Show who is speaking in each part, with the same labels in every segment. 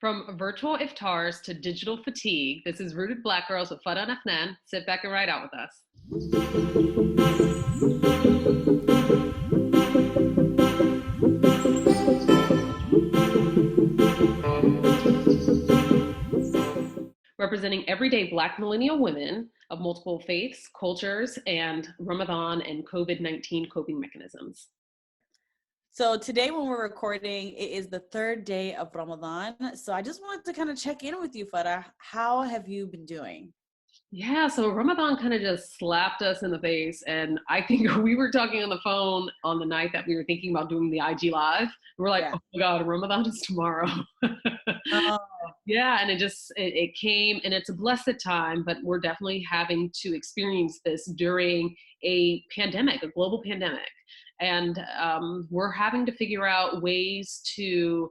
Speaker 1: From virtual iftars to digital fatigue, this is Rooted Black Girls with Farah and Afnan. Sit back and ride out with us. Representing everyday Black millennial women of multiple faiths, cultures, and Ramadan and COVID-19 coping mechanisms.
Speaker 2: So today when we're recording, it is the third day of Ramadan. So I just wanted to kind of check in with you, Farah. How have you been doing?
Speaker 1: Yeah, so Ramadan kind of just slapped us in the face. And I think we were talking on the phone on the night that we were thinking about doing the IG Live. We're like, oh my God, Ramadan is tomorrow.
Speaker 2: Oh.
Speaker 1: Yeah, and it came, and it's a blessed time, but we're definitely having to experience this during a pandemic, a global pandemic. And we're having to figure out ways to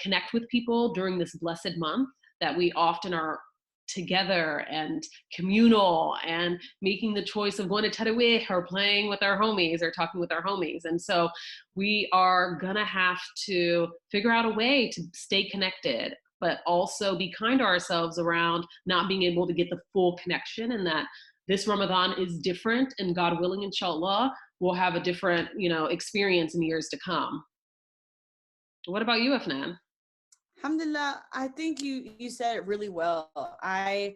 Speaker 1: connect with people during this blessed month that we often are together and communal and making the choice of going to Tarawih or playing with our homies or talking with our homies. And so we are gonna have to figure out a way to stay connected, but also be kind to ourselves around not being able to get the full connection, and that this Ramadan is different, and God willing, inshallah, we'll have a different, experience in years to come. What about you, Afnan?
Speaker 2: Alhamdulillah, I think you said it really well. I've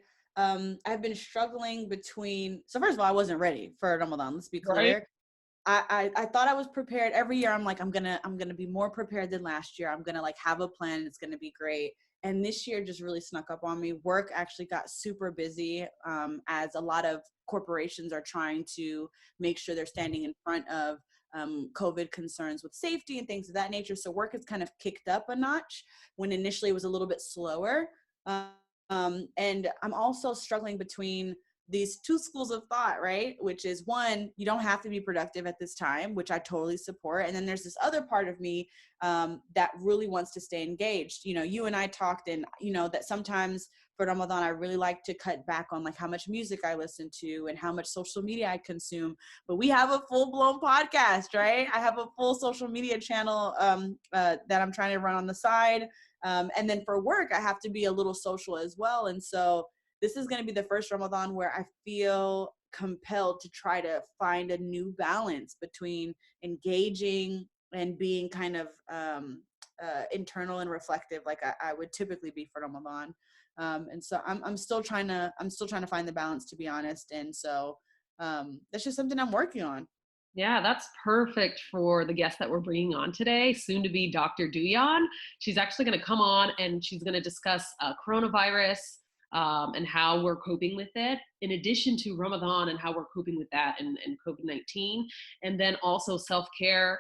Speaker 2: been struggling between, so first of all, I wasn't ready for Ramadan, let's be clear. Right. I thought I was prepared. Every year I'm like, I'm gonna be more prepared than last year. I'm gonna have a plan. It's gonna be great. And this year just really snuck up on me. Work actually got super busy, as a lot of corporations are trying to make sure they're standing in front of COVID concerns with safety and things of that nature. So work has kind of kicked up a notch when initially it was a little bit slower. And I'm also struggling between these two schools of thought, right? Which is, one, you don't have to be productive at this time, which I totally support. And then there's this other part of me that really wants to stay engaged. You and I talked, and that sometimes for Ramadan, I really like to cut back on how much music I listen to and how much social media I consume. But we have a full-blown podcast, right? I have a full social media channel that I'm trying to run on the side. And then for work, I have to be a little social as well. And so this is going to be the first Ramadan where I feel compelled to try to find a new balance between engaging and being kind of internal and reflective, like I would typically be for Ramadan. And so I'm still trying to find the balance, to be honest. And so that's just something I'm working on.
Speaker 1: Yeah, that's perfect for the guest that we're bringing on today, soon to be Dr. Douyon. She's actually going to come on and she's going to discuss coronavirus and how we're coping with it, in addition to Ramadan and how we're coping with that and COVID-19, and then also self-care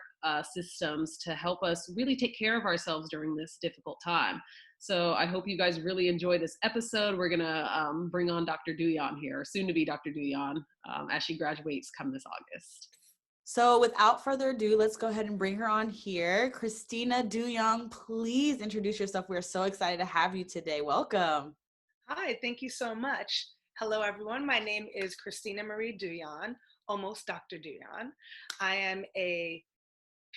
Speaker 1: systems to help us really take care of ourselves during this difficult time. So I hope you guys really enjoy this episode. We're going to bring on Dr. Douyon here, soon to be Dr. Douyon, as she graduates come this August.
Speaker 2: So without further ado, let's go ahead and bring her on here. Christina Douyon, please introduce yourself. We're so excited to have you today. Welcome.
Speaker 3: Hi, thank you so much. Hello, everyone. My name is Christina Marie Douyon, almost Dr. Douyon. I am a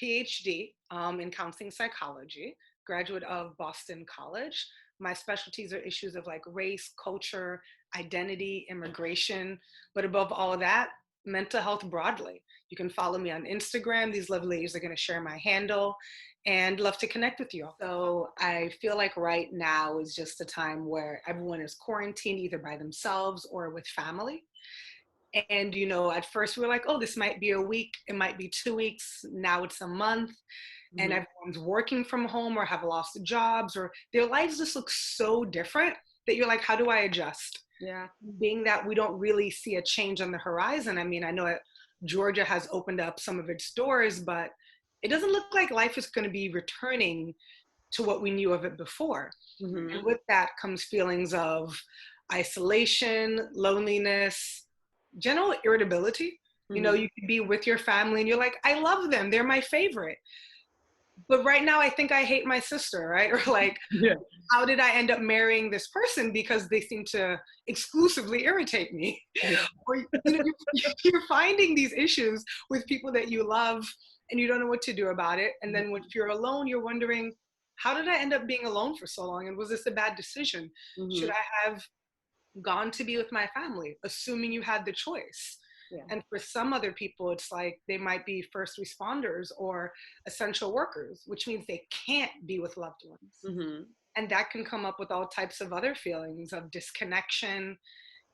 Speaker 3: PhD in counseling psychology, graduate of Boston College. My specialties are issues of race, culture, identity, immigration, but above all of that, mental health broadly. You can follow me on Instagram. These lovely ladies are going to share my handle, and love to connect with you all. So I feel like right now is just a time where everyone is quarantined either by themselves or with family. And, at first we were like, oh, this might be a week, it might be 2 weeks, now it's a month. Mm-hmm. And everyone's working from home or have lost jobs, or their lives just look so different that you're like, how do I adjust?
Speaker 1: Yeah.
Speaker 3: Being that we don't really see a change on the horizon. I mean, I know Georgia has opened up some of its doors, but it doesn't look like life is going to be returning to what we knew of it before. Mm-hmm. And with that comes feelings of isolation, loneliness, general irritability. Mm-hmm. You could be with your family and you're like, I love them, they're my favorite. But right now I think I hate my sister, right? Or yeah. How did I end up marrying this person because they seem to exclusively irritate me? Yeah. Or you're finding these issues with people that you love and you don't know what to do about it. And then when you're alone, you're wondering, how did I end up being alone for so long? And was this a bad decision? Should I have gone to be with my family, assuming you had the choice? Yeah. And for some other people, it's like they might be first responders or essential workers, which means they can't be with loved ones. And that can come up with all types of other feelings of disconnection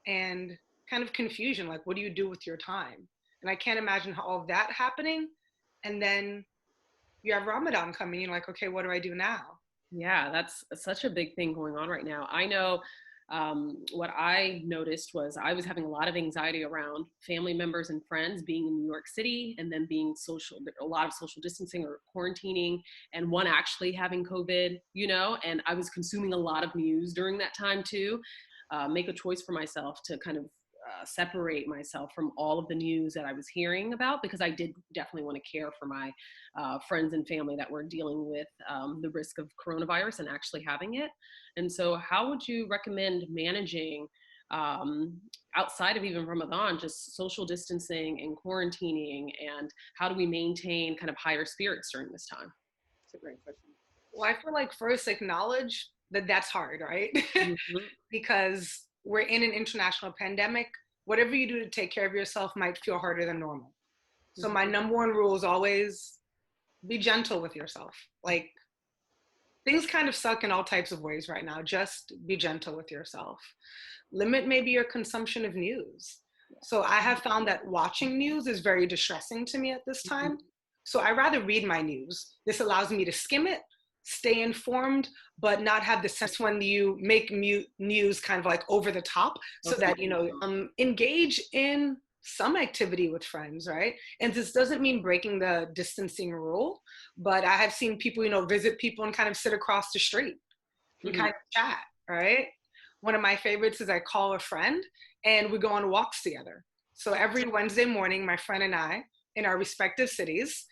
Speaker 3: and kind of confusion. Like, what do you do with your time? And I can't imagine all of that happening. And then you have Ramadan coming, you're like, okay, what do I do now?
Speaker 1: Yeah, that's such a big thing going on right now. I know what I noticed was I was having a lot of anxiety around family members and friends being in New York City and then being a lot of social distancing or quarantining, and one actually having COVID, and I was consuming a lot of news during that time too. Make a choice for myself to kind of separate myself from all of the news that I was hearing about, because I did definitely want to care for my friends and family that were dealing with the risk of coronavirus and actually having it. And so how would you recommend managing outside of even Ramadan, just social distancing and quarantining, and how do we maintain kind of higher spirits during this time?
Speaker 2: That's a great question.
Speaker 3: Well, I feel like first acknowledge that that's hard, right? Because we're in an international pandemic. Whatever you do to take care of yourself might feel harder than normal. So my number one rule is always be gentle with yourself. Like, things kind of suck in all types of ways right now. Just be gentle with yourself. Limit maybe your consumption of news. So I have found that watching news is very distressing to me at this time. So I rather read my news. This allows me to skim it, stay informed, but not have the sense when you make news kind of like over the top, so that, engage in some activity with friends, right? And this doesn't mean breaking the distancing rule, but I have seen people, visit people and kind of sit across the street and kind of chat, right? One of my favorites is I call a friend and we go on walks together. So every Wednesday morning, my friend and I, in our respective cities,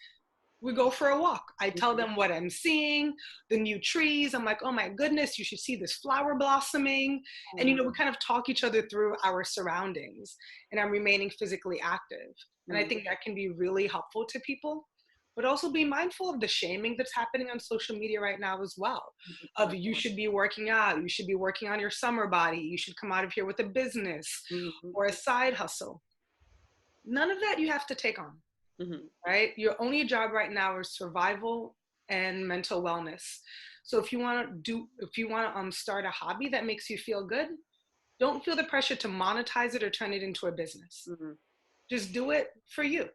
Speaker 3: we go for a walk. I tell them what I'm seeing, the new trees. I'm like, oh my goodness, you should see this flower blossoming. And, we kind of talk each other through our surroundings, and I'm remaining physically active. And I think that can be really helpful to people, but also be mindful of the shaming that's happening on social media right now as well. Of you should be working out, you should be working on your summer body, you should come out of here with a business or a side hustle. None of that you have to take on. Right? Your only job right now is survival and mental wellness. So if you want to start a hobby that makes you feel good, don't feel the pressure to monetize it or turn it into a business. Just do it for you.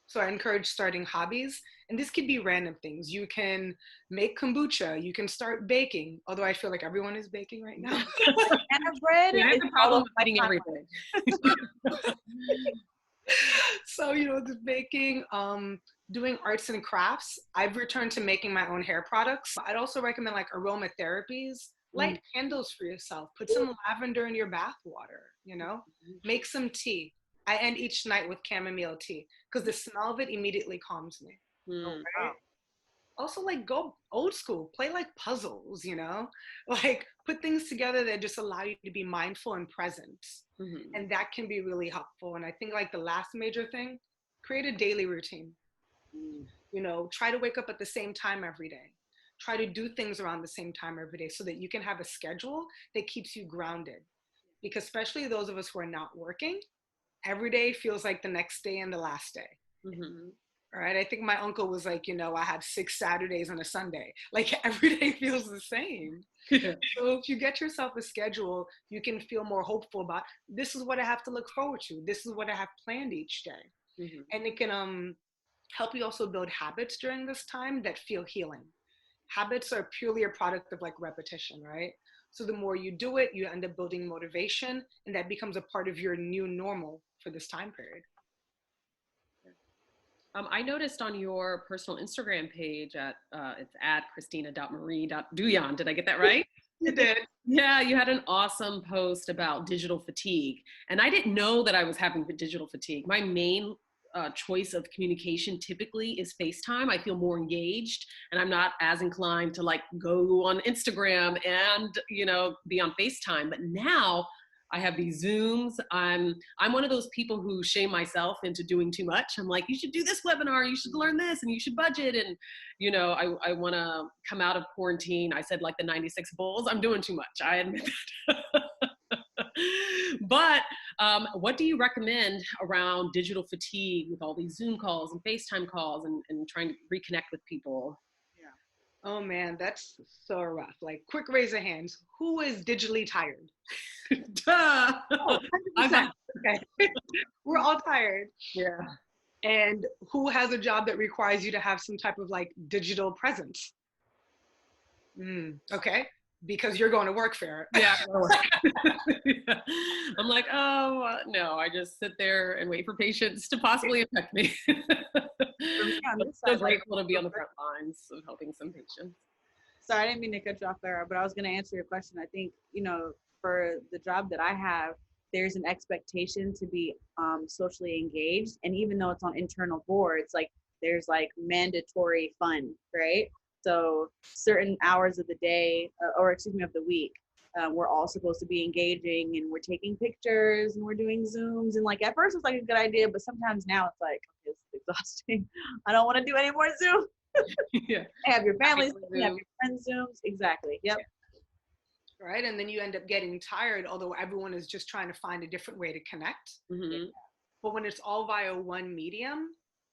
Speaker 3: So I encourage starting hobbies, and this could be random things. You can make kombucha, you can start baking, although I feel like everyone is baking right now.
Speaker 2: And bread.
Speaker 1: I have a problem with eating everything.
Speaker 3: So, the baking, doing arts and crafts. I've returned to making my own hair products. I'd also recommend like aromatherapies, light candles for yourself, put some lavender in your bath water, make some tea. I end each night with chamomile tea because the smell of it immediately calms me. Right? Also, like, go old school, play like puzzles, like put things together that just allow you to be mindful and present. And that can be really helpful. And I think like the last major thing, create a daily routine. Try to wake up at the same time every day. Try to do things around the same time every day so that you can have a schedule that keeps you grounded. Because especially those of us who are not working, every day feels like the next day and the last day. All right. I think my uncle was like, I have 6 Saturdays and a Sunday. Like every day feels the same. So if you get yourself a schedule, you can feel more hopeful about, this is what I have to look forward to. This is what I have planned each day. And it can help you also build habits during this time that feel healing. Habits are purely a product of like repetition, right? So the more you do it, you end up building motivation, and that becomes a part of your new normal for this time period.
Speaker 1: I noticed on your personal Instagram page it's at Christina.Marie.Douyon. Did I get that right?
Speaker 3: You did.
Speaker 1: Yeah, you had an awesome post about digital fatigue. And I didn't know that I was having digital fatigue. My main choice of communication typically is FaceTime. I feel more engaged, and I'm not as inclined to like go on Instagram and, be on FaceTime. But now I have these Zooms. I'm one of those people who shame myself into doing too much. I'm like, you should do this webinar, you should learn this, and you should budget. And, you know, I want to come out of quarantine. I said like the 96 Bulls, I'm doing too much. I admit that. But what do you recommend around digital fatigue with all these Zoom calls and FaceTime calls and trying to reconnect with people?
Speaker 3: Oh man, that's so rough. Like, quick raise of hands. Who is digitally tired?
Speaker 1: Duh.
Speaker 3: Oh, 100%. Okay. We're all tired.
Speaker 1: Yeah.
Speaker 3: And who has a job that requires you to have some type of like digital presence? Okay. Because you're going to work fair.
Speaker 1: Yeah. Yeah. I'm like, oh, no, I just sit there and wait for patients to possibly infect me. I'm so grateful to be on the front lines of helping some patients.
Speaker 2: Sorry, I didn't mean to cut you off there, but I was going to answer your question. I think, you know, for the job that I have, there's an expectation to be socially engaged. And even though it's on internal boards, like there's like mandatory fun, right? So certain hours of the day, of the week, we're all supposed to be engaging, and we're taking pictures and we're doing Zooms. And like at first it's like a good idea, but sometimes now it's like, okay, this is exhausting. I don't want to do any more Zoom.
Speaker 1: Yeah.
Speaker 2: Have your family Zoom, have your friends Zooms. Exactly. Yep.
Speaker 3: Right. And then you end up getting tired, although everyone is just trying to find a different way to connect.
Speaker 1: Mm-hmm.
Speaker 3: But when it's all via one medium,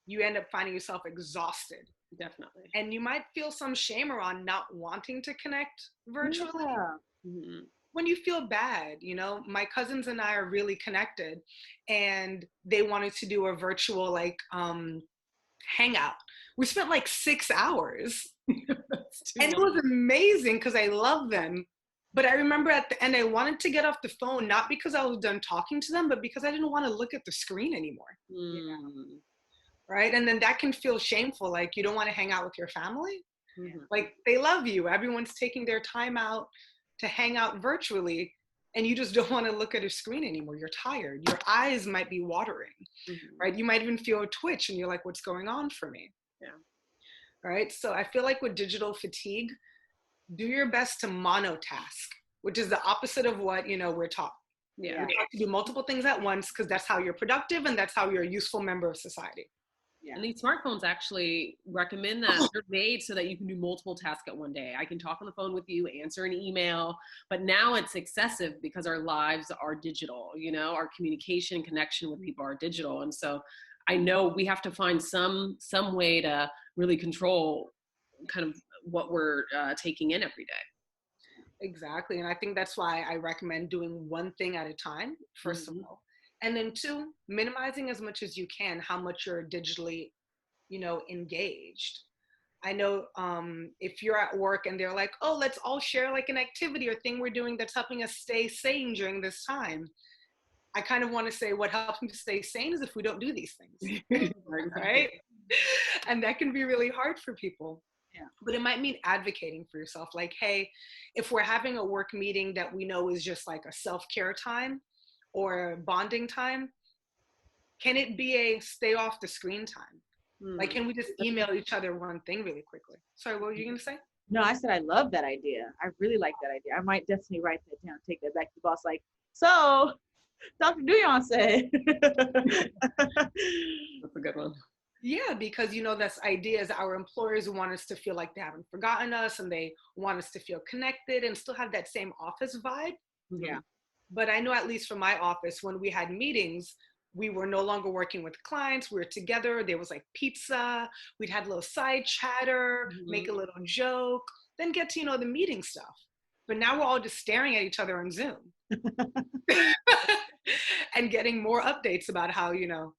Speaker 3: you end up finding yourself exhausted.
Speaker 1: Definitely.
Speaker 3: And you might feel some shame around not wanting to connect virtually.
Speaker 2: Yeah.
Speaker 1: Mm-hmm.
Speaker 3: When you feel bad, you know, my cousins and I are really connected, and they wanted to do a virtual like hangout. We spent like 6 hours and it was amazing because I love them. But I remember at the end, I wanted to get off the phone, not because I was done talking to them, but because I didn't want to look at the screen anymore.
Speaker 1: Mm-hmm.
Speaker 3: Right. And then that can feel shameful. Like you don't want to hang out with your family.
Speaker 1: Mm-hmm.
Speaker 3: Like they love you. Everyone's taking their time out to hang out virtually, and you just don't want to look at a screen anymore. You're tired. Your eyes might be watering, right? You might even feel a twitch and you're like, what's going on for me?
Speaker 1: Yeah.
Speaker 3: Right. So I feel like with digital fatigue, do your best to monotask, which is the opposite of what, you know, we're taught.
Speaker 1: Yeah.
Speaker 3: We're taught to do multiple things at once because that's how you're productive and that's how you're a useful member of society.
Speaker 1: Yeah. And these smartphones actually recommend that they're made so that you can do multiple tasks at one day. I can talk on the phone with you, answer an email, but now it's excessive because our lives are digital, you know, our communication, connection with people are digital. And so I know we have to find some way to really control kind of what we're taking in every day.
Speaker 3: Exactly. And I think that's why I recommend doing one thing at a time, first of all. And then 2, minimizing as much as you can how much you're digitally, you know, engaged. I know if you're at work and they're like, oh, let's all share like an activity or thing we're doing that's helping us stay sane during this time. I kind of want to say what helps me stay sane is if we don't do these things, right? And that can be really hard for people.
Speaker 2: Yeah.
Speaker 3: But it might mean advocating for yourself. Like, hey, if we're having a work meeting that we know is just like a self-care time or bonding time, can it be a stay off the screen time? Like, can we just email each other one thing really quickly? Sorry, what were you going to say?
Speaker 2: No, I said I love that idea. I really like that idea. I might definitely write that down, take that back to the boss. Like, so Dr. Douyon said.
Speaker 1: That's a good one.
Speaker 3: Yeah, because, you know, this idea is our employers want us to feel like they haven't forgotten us and they want us to feel connected and still have that same office vibe.
Speaker 2: Yeah.
Speaker 3: But I know at least for my office, when we had meetings, we were no longer working with clients. We were together. There was like pizza. We'd had a little side chatter, make a little joke, then get to, you know, the meeting stuff. But now we're all just staring at each other on Zoom and getting more updates about how, you know,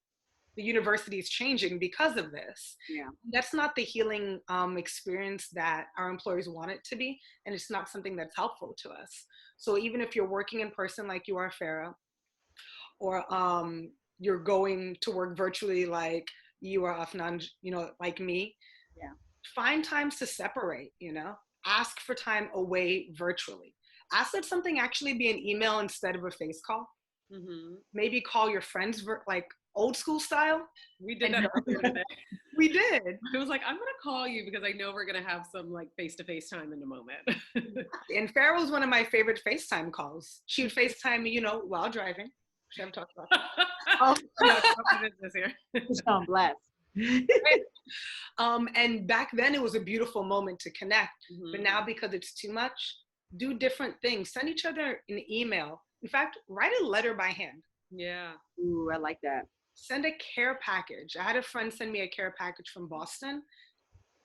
Speaker 3: the university is changing because of this.
Speaker 2: Yeah.
Speaker 3: That's not the healing experience that our employers want it to be. And it's not something that's helpful to us. So even if you're working in person like you are, Farah, or you're going to work virtually like you are, Afnan, you know, like me, find times to separate, you know, ask for time away virtually. Ask that something actually be an email instead of a face call. Maybe call your friends like old school style.
Speaker 1: We did that earlier today.
Speaker 3: We did.
Speaker 1: I was like, I'm going to call you because I know we're going to have some like face-to-face time in a moment.
Speaker 3: And Farrah was one of my favorite FaceTime calls. She would FaceTime me, while driving. Should I have talked about that?
Speaker 2: Just on blast.
Speaker 3: And back then it was a beautiful moment to connect.
Speaker 1: Mm-hmm.
Speaker 3: But now because it's too much, do different things. Send each other an email. In fact, write a letter by hand.
Speaker 1: Yeah.
Speaker 2: Ooh, I like that.
Speaker 3: Send a care package. I had a friend send me a care package from Boston,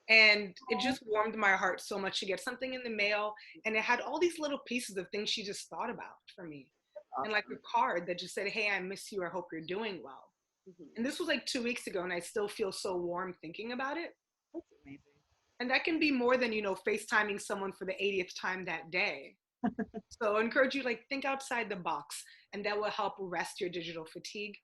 Speaker 3: and it just warmed my heart so much to get something in the mail, and it had all these little pieces of things she just thought about for me. Awesome. And like a card that just said, hey, I miss you, I hope you're doing well. Mm-hmm. And this was like 2 weeks ago, and I still feel so warm thinking about it.
Speaker 2: That's amazing.
Speaker 3: And that can be more than, FaceTiming someone for the 80th time that day. So I encourage you, think outside the box, and that will help rest your digital fatigue.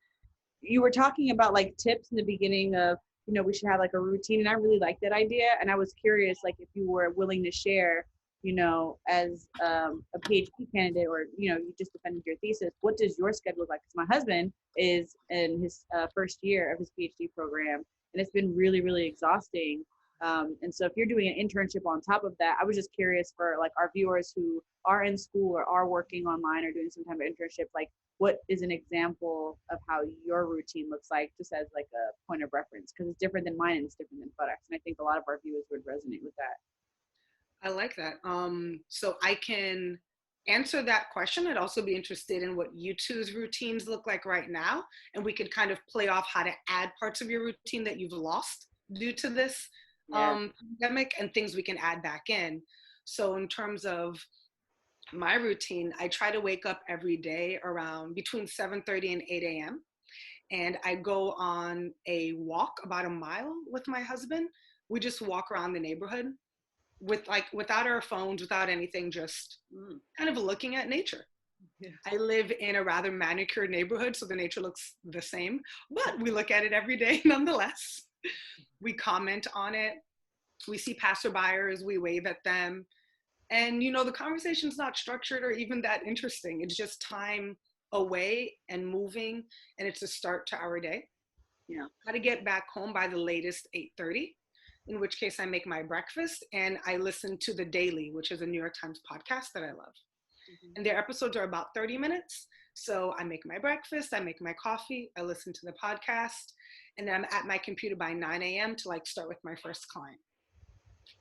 Speaker 2: You were talking about tips in the beginning of, we should have a routine, and I really like that idea. And I was curious, if you were willing to share, as a PhD candidate, or, you just defended your thesis, what does your schedule look like? Because my husband is in his first year of his PhD program, and it's been really, really exhausting. And so if you're doing an internship on top of that, I was just curious for our viewers who are in school or are working online or doing some kind of internship, what is an example of how your routine looks like, just as a point of reference, because it's different than mine and it's different than FedEx. And I think a lot of our viewers would resonate with that.
Speaker 3: I like that. So I can answer that question. I'd also be interested in what you two's routines look like right now. And we could kind of play off how to add parts of your routine that you've lost due to this pandemic, and things we can add back in. So in terms of my routine, I try to wake up every day around between 7:30 and 8 a.m. And I go on a walk about a mile with my husband. We just walk around the neighborhood without our phones, without anything, just kind of looking at nature. Yeah. I live in a rather manicured neighborhood, so the nature looks the same, but we look at it every day nonetheless. We comment on it. We see passerbyers, we wave at them. And, the conversation's not structured or even that interesting. It's just time away and moving, and it's a start to our day. Yeah. Got to get back home by the latest 8:30, in which case I make my breakfast and I listen to The Daily, which is a New York Times podcast that I love. Mm-hmm. And their episodes are about 30 minutes. So I make my breakfast, I make my coffee, I listen to the podcast, and then I'm at my computer by 9 a.m. to start with my first client.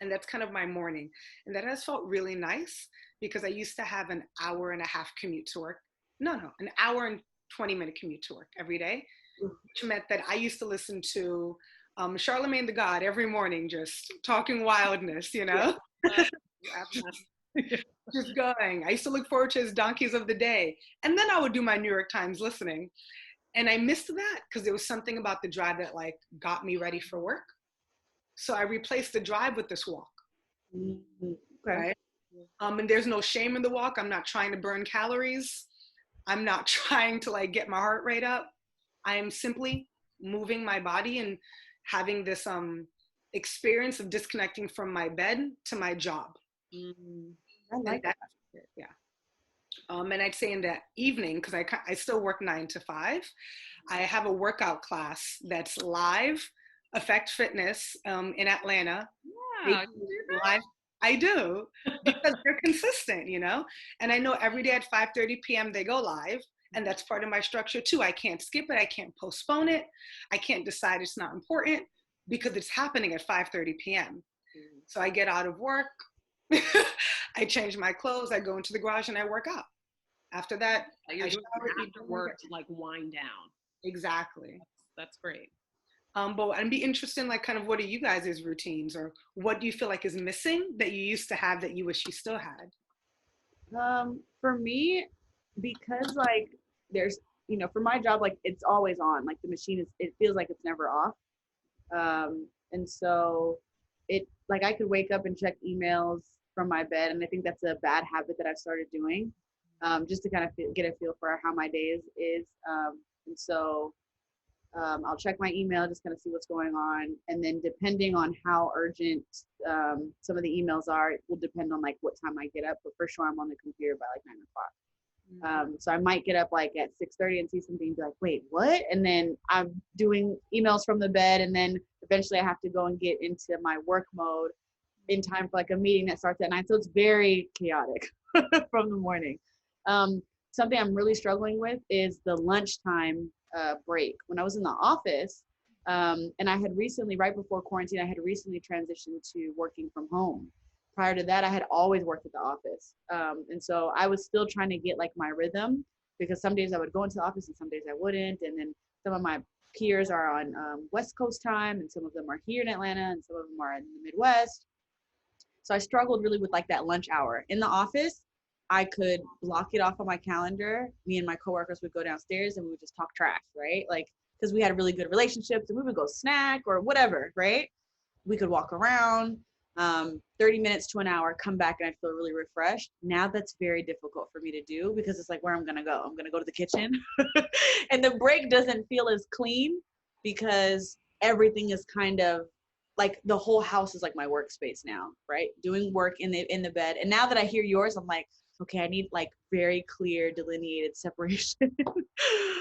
Speaker 3: And that's kind of my morning. And that has felt really nice because I used to have an hour and a half commute to work. An hour and 20-minute commute to work every day, which meant that I used to listen to Charlemagne the God every morning, just talking wildness, Yeah. Just going. I used to look forward to his donkeys of the day. And then I would do my New York Times listening. And I missed that because there was something about the drive that got me ready for work. So I replaced the drive with this walk. Mm-hmm. Okay. Right? And there's no shame in the walk. I'm not trying to burn calories. I'm not trying to get my heart rate up. I am simply moving my body and having this experience of disconnecting from my bed to my job. Mm-hmm. I like that. Yeah. And I'd say in the evening, because I still work 9 to 5, I have a workout class that's live, Affect Fitness in Atlanta. Yeah, live. I do, because they're consistent, and I know every day at 5:30 p.m. they go live, and that's part of my structure too. I can't skip it. I can't postpone it. I can't decide it's not important because it's happening at 5:30 p.m. So I get out of work, I change my clothes, I go into the garage and I work out. After that,
Speaker 1: I shower, after work to wind down.
Speaker 3: Exactly.
Speaker 1: That's great.
Speaker 3: But I'd be interested in kind of what are you guys' routines, or what do you feel is missing that you used to have that you wish you still had?
Speaker 2: For me, because there's, for my job, it's always on, the machine it feels like it's never off. And so I could wake up and check emails from my bed. And I think that's a bad habit that I've started doing, just to kind of get a feel for how my day is. And so I'll check my email, just kind of see what's going on. And then depending on how urgent some of the emails are, it will depend on what time I get up. But for sure, I'm on the computer by 9 o'clock. So I might get up like at 6:30 and see something and be like, wait, what? And then I'm doing emails from the bed, and then eventually I have to go and get into my work mode in time for like a meeting that starts at 9. So it's very chaotic from the morning. Something I'm really struggling with is the lunchtime break. When I was in the office, and I had recently, right before quarantine, I had recently transitioned to working from home. Prior to that, I had always worked at the office. And so I was still trying to get like my rhythm, because some days I would go into the office and some days I wouldn't. And then some of my peers are on West Coast time, and some of them are here in Atlanta, and some of them are in the Midwest. So I struggled really with like that lunch hour. In the office, I could block it off on my calendar. Me and my coworkers would go downstairs and we would just talk trash, right? Like, because we had really good relationships, and we would go snack or whatever, right? We could walk around 30 minutes to an hour, come back, and I'd feel really refreshed. Now that's very difficult for me to do, because it's like, where I'm going to go? I'm going to go to the kitchen. And the break doesn't feel as clean, because everything is kind of like, the whole house is like my workspace now, right? Doing work in the bed. And now that I hear yours, I'm like, okay, I need like very clear delineated separation,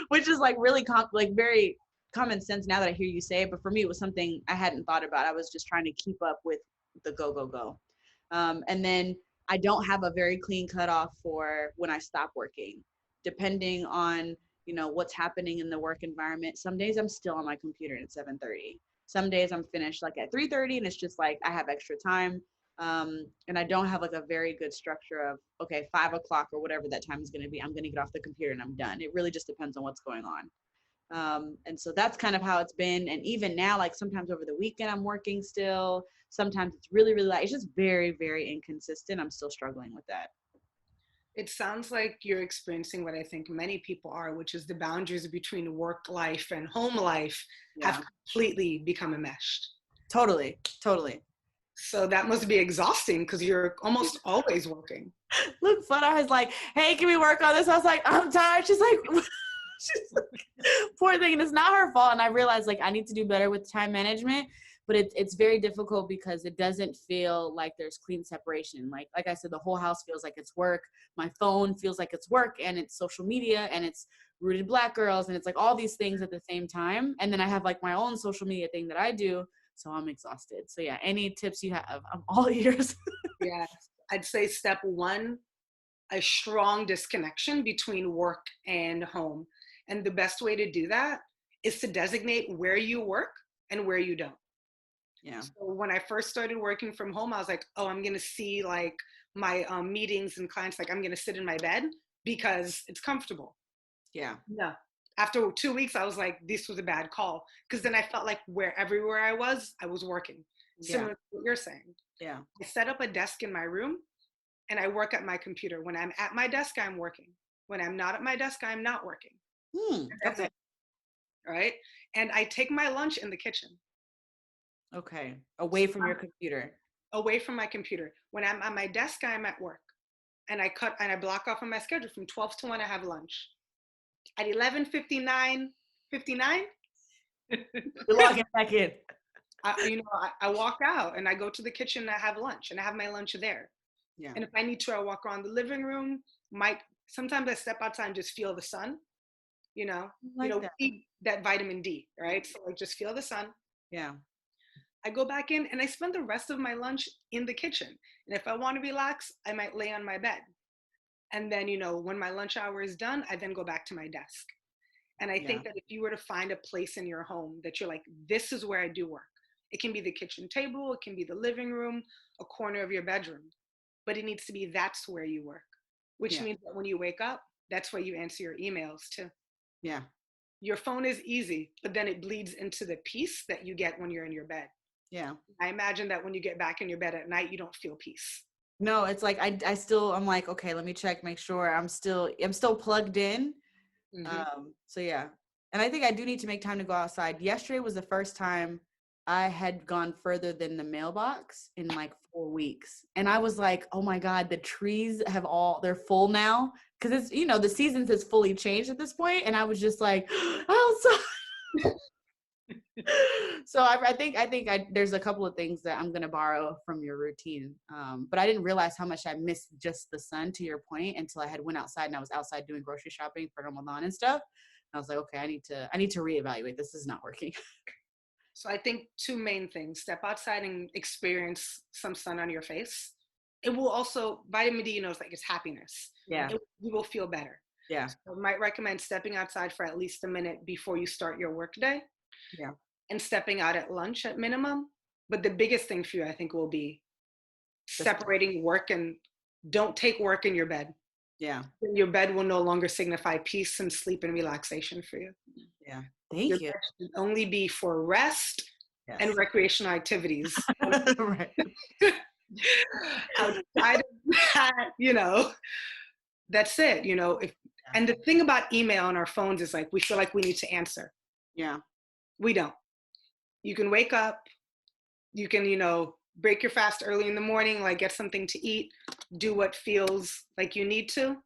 Speaker 2: which is like really very common sense now that I hear you say it. But for me, it was something I hadn't thought about. I was just trying to keep up with the go. And then I don't have a very clean cutoff for when I stop working, depending on, what's happening in the work environment. Some days I'm still on my computer at 7:30. Some days I'm finished like at 3:30, and it's just like I have extra time. And I don't have like a very good structure of, okay, 5 o'clock or whatever that time is going to be, I'm going to get off the computer and I'm done. It really just depends on what's going on. And so that's kind of how it's been. And even now, like sometimes over the weekend, I'm working still. Sometimes it's really, really light. It's just very, very inconsistent. I'm still struggling with that.
Speaker 3: It sounds like you're experiencing what I think many people are, which is the boundaries between work life and home life have completely become enmeshed.
Speaker 2: Totally.
Speaker 3: So that must be exhausting, because you're almost always working.
Speaker 2: Look, Fana was like, hey, can we work on this? I was like, I'm tired. She's like, poor thing. And it's not her fault. And I realized like I need to do better with time management, but it's very difficult because it doesn't feel like there's clean separation. Like I said, the whole house feels like it's work. My phone feels like it's work, and it's social media, and it's Rooted Black Girls, and it's like all these things at the same time. And then I have like my own social media thing that I do. So I'm exhausted. So yeah, any tips you have, I'm all ears.
Speaker 3: Yeah, I'd say step one, a strong disconnection between work and home. And the best way to do that is to designate where you work and where you don't.
Speaker 2: Yeah.
Speaker 3: So when I first started working from home, I was like, oh, I'm going to see like my meetings and clients, like I'm going to sit in my bed because it's comfortable.
Speaker 2: Yeah.
Speaker 3: No. After 2 weeks, I was like, this was a bad call. Because then I felt like everywhere I was working. Similar to what you're saying.
Speaker 2: Yeah.
Speaker 3: I set up a desk in my room and I work at my computer. When I'm at my desk, I'm working. When I'm not at my desk, I'm not working.
Speaker 2: Okay.
Speaker 3: Right? And I take my lunch in the kitchen.
Speaker 2: Okay. Away from your computer.
Speaker 3: Away from my computer. When I'm at my desk, I'm at work. And I block off on my schedule from 12 to 1, I have lunch. At 11:59,
Speaker 2: You're logging back in.
Speaker 3: I walk out and I go to the kitchen and I have lunch, and I have my lunch there.
Speaker 2: Yeah.
Speaker 3: And if I need to, I walk around the living room. Sometimes I step outside and just feel the sun. That vitamin D, right? So I just feel the sun.
Speaker 2: Yeah.
Speaker 3: I go back in and I spend the rest of my lunch in the kitchen. And if I want to relax, I might lay on my bed. And then, when my lunch hour is done, I then go back to my desk. And I think that if you were to find a place in your home that you're like, this is where I do work. It can be the kitchen table, it can be the living room, a corner of your bedroom, but it needs to be that's where you work, which means that when you wake up, that's where you answer your emails too.
Speaker 2: Yeah.
Speaker 3: Your phone is easy, but then it bleeds into the peace that you get when you're in your bed.
Speaker 2: Yeah.
Speaker 3: I imagine that when you get back in your bed at night, you don't feel peace.
Speaker 2: No, it's like I'm like, okay, let me check, make sure I'm still plugged in. Mm-hmm. So yeah. And I think I do need to make time to go outside. Yesterday was the first time I had gone further than the mailbox in like 4 weeks. And I was like, oh my God, the trees they're full now. Cause it's, the seasons has fully changed at this point. And I was just like, outside. So I think there's a couple of things that I'm gonna borrow from your routine. But I didn't realize how much I missed just the sun, to your point, until I had went outside and I was outside doing grocery shopping for Ramadan and stuff. And I was like, okay, I need to reevaluate. This is not working.
Speaker 3: So I think two main things: step outside and experience some sun on your face. It will also, vitamin D, it's like it's happiness.
Speaker 2: Yeah.
Speaker 3: You will feel better.
Speaker 2: Yeah.
Speaker 3: So I might recommend stepping outside for at least a minute before you start your workday.
Speaker 2: Yeah.
Speaker 3: And stepping out at lunch at minimum. But the biggest thing for you, I think, will be separating work, and don't take work in your bed.
Speaker 2: Yeah.
Speaker 3: Your bed will no longer signify peace and sleep and relaxation for you.
Speaker 2: Yeah. Thank you.
Speaker 3: Bed should only be for rest and recreational activities.
Speaker 2: Right.
Speaker 3: Outside of that, that's it. And the thing about email on our phones is like, we feel like we need to answer.
Speaker 2: Yeah.
Speaker 3: We don't. You can wake up, you can, break your fast early in the morning, like get something to eat, do what feels like you need to,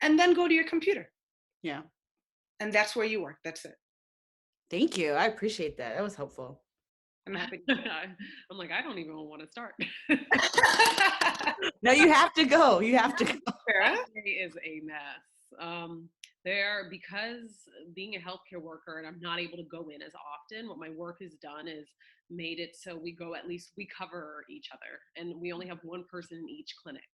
Speaker 3: and then go to your computer.
Speaker 2: Yeah.
Speaker 3: And that's where you work. That's it.
Speaker 2: Thank you. I appreciate that. That was helpful.
Speaker 3: I'm happy.
Speaker 1: I'm like, I don't even want to start.
Speaker 2: No, you have to go. You have to go.
Speaker 1: It is a mess. Because being a healthcare worker and I'm not able to go in as often, what my work has done is made it so we cover each other, and we only have one person in each clinic.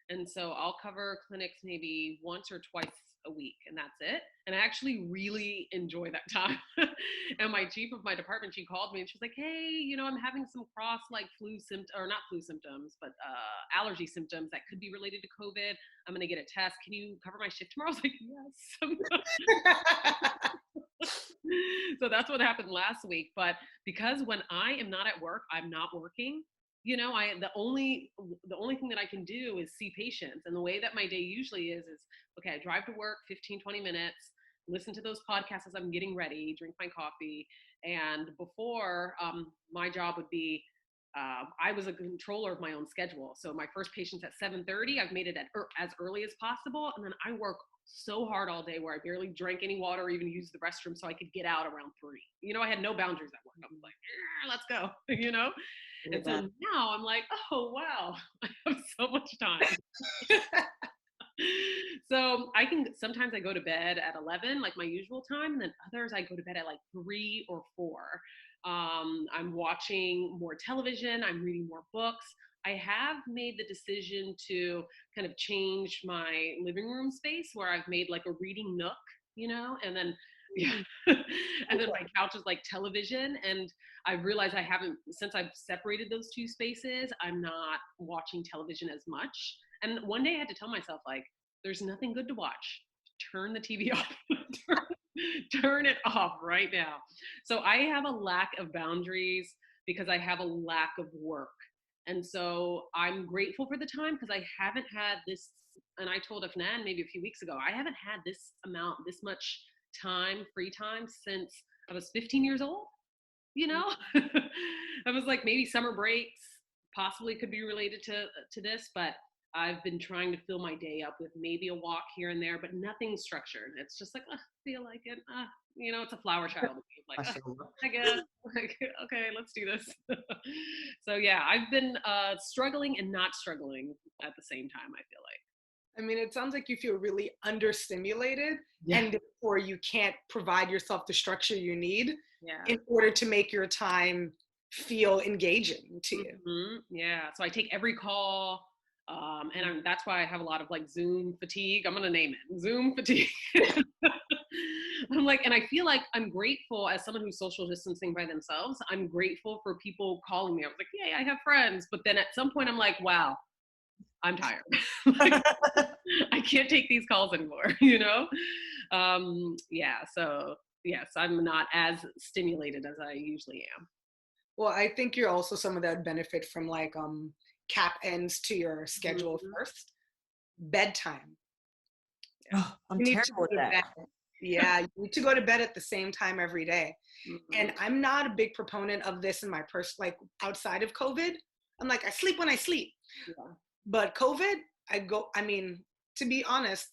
Speaker 1: And so I'll cover clinics maybe once or twice a week, and that's it. And I actually really enjoy that time. And my chief of my department, she called me and she's like, hey, I'm having some not flu symptoms, but allergy symptoms that could be related to COVID. I'm going to get a test. Can you cover my shift tomorrow? I was like, yes. So that's what happened last week. But because when I am not at work, I'm not working. The only thing that I can do is see patients. And the way that my day usually is okay, I drive to work 15, 20 minutes, listen to those podcasts as I'm getting ready, drink my coffee. And before, my job would be, I was a controller of my own schedule. So my first patient's at 7:30. I've made it as early as possible. And then I work so hard all day where I barely drank any water or even used the restroom so I could get out around 3. I had no boundaries at work. I was like, let's go, And so now I'm like, oh, wow, I have so much time. So sometimes I go to bed at 11, like my usual time. And then others I go to bed at like 3 or 4. I'm watching more television. I'm reading more books. I have made the decision to kind of change my living room space where I've made like a reading nook, and then and then my couch is like television. And I realized since I've separated those two spaces, I'm not watching television as much. And one day I had to tell myself, like, there's nothing good to watch. Turn the TV off. Turn it off right now. So I have a lack of boundaries because I have a lack of work. And so I'm grateful for the time because I haven't had this, and I told Afnan maybe a few weeks ago, I haven't had this much free time since I was 15 years old. I was like, maybe summer breaks possibly could be related to this, but I've been trying to fill my day up with maybe a walk here and there, but nothing structured. It's just like, feel like it. It's a flower child. Like, I guess, like, okay, let's do this. So yeah, I've been struggling and not struggling at the same time, I feel like.
Speaker 3: I mean, it sounds like you feel really understimulated, and therefore you can't provide yourself the structure you need in order to make your time feel engaging to you.
Speaker 1: Mm-hmm. Yeah. So I take every call. And that's why I have a lot of like Zoom fatigue. I'm going to name it Zoom fatigue. I'm like, and I feel like I'm grateful as someone who's social distancing by themselves. I'm grateful for people calling me. I was like, yay, I have friends. But then at some point I'm like, wow, I'm tired. Like, I can't take these calls anymore, So yes, I'm not as stimulated as I usually am.
Speaker 3: Well, I think you're also someone that would benefit from like, cap ends to your schedule first. Bedtime.
Speaker 2: Oh, I'm terrible with that.
Speaker 3: Yeah, you need to go to bed at the same time every day. And I'm not a big proponent of this in my like outside of COVID. I'm like, I sleep when I sleep. Yeah. But COVID, to be honest,